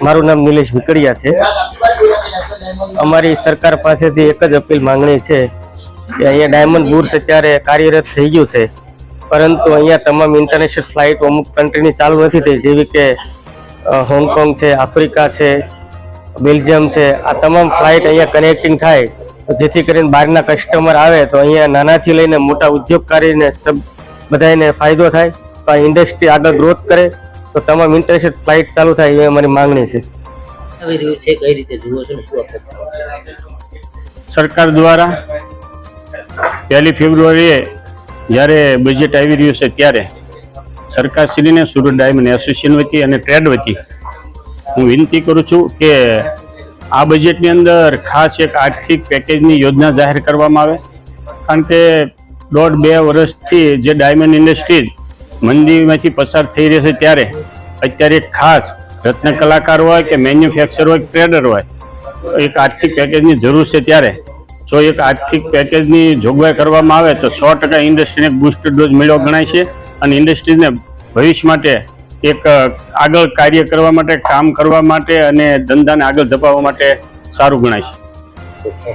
મારું નામ નિલેશ વિકડિયા છે। અમારી સરકાર પાસેથી એક જ અપીલ માંગણી છે કે અહીંયા ડાયમંડ બુર્સ અત્યારે કાર્યરત થઈ ગયું છે, પરંતુ અહીંયા તમામ ઇન્ટરનેશનલ ફ્લાઇટ અમુક કન્ટ્રીની ચાલુ નથી થઈ, જેવી કે હોંગકોંગ છે, આફ્રિકા છે, બેલ્જિયમ છે। આ તમામ ફ્લાઇટ અહીંયા કનેક્ટિંગ થાય જેથી કરીને બહારના કસ્ટમર આવે તો અહીંયા નાનાથી લઈને મોટા ઉદ્યોગકારીને બધાને ફાયદો થાય, તો આ ઇન્ડસ્ટ્રી આગળ ગ્રોથ કરે તો તમામ ઇન્ટરનેશનલ ફ્લાઇટ ચાલુ થાય એ અમારી માંગણી છે। સરકાર દ્વારા 1 ફેબ્રુઆરીએ જ્યારે બજેટ આવી રહ્યું છે ત્યારે સરકારશ્રીને સુરત ડાયમંડ એસોસિએશન વતી અને ટ્રેડ વતી હું વિનંતી કરું છું કે આ બજેટની અંદર ખાસ એક આર્થિક પેકેજની યોજના જાહેર કરવામાં આવે, કારણ કે 1.5-2 વર્ષથી જે ડાયમંડ ઇન્ડસ્ટ્રીઝ મંદીમાંથી પસાર થઈ રહી છે ત્યારે અત્યારે ખાસ રત્ન કલાકાર હોય કે મેન્યુફેક્ચર હોય કે ટ્રેડર હોય, એક આર્થિક પેકેજની જરૂર છે। ત્યારે જો એક આર્થિક પેકેજની જોગવાઈ કરવામાં આવે તો 100% ઇન્ડસ્ટ્રીને બૂસ્ટર ડોઝ મળ્યો ગણાય છે અને ઇન્ડસ્ટ્રીઝને ભવિષ્ય માટે એક આગળ કાર્ય કરવા માટે, કામ કરવા માટે અને ધંધાને આગળ ધપાવવા માટે સારું ગણાય છે।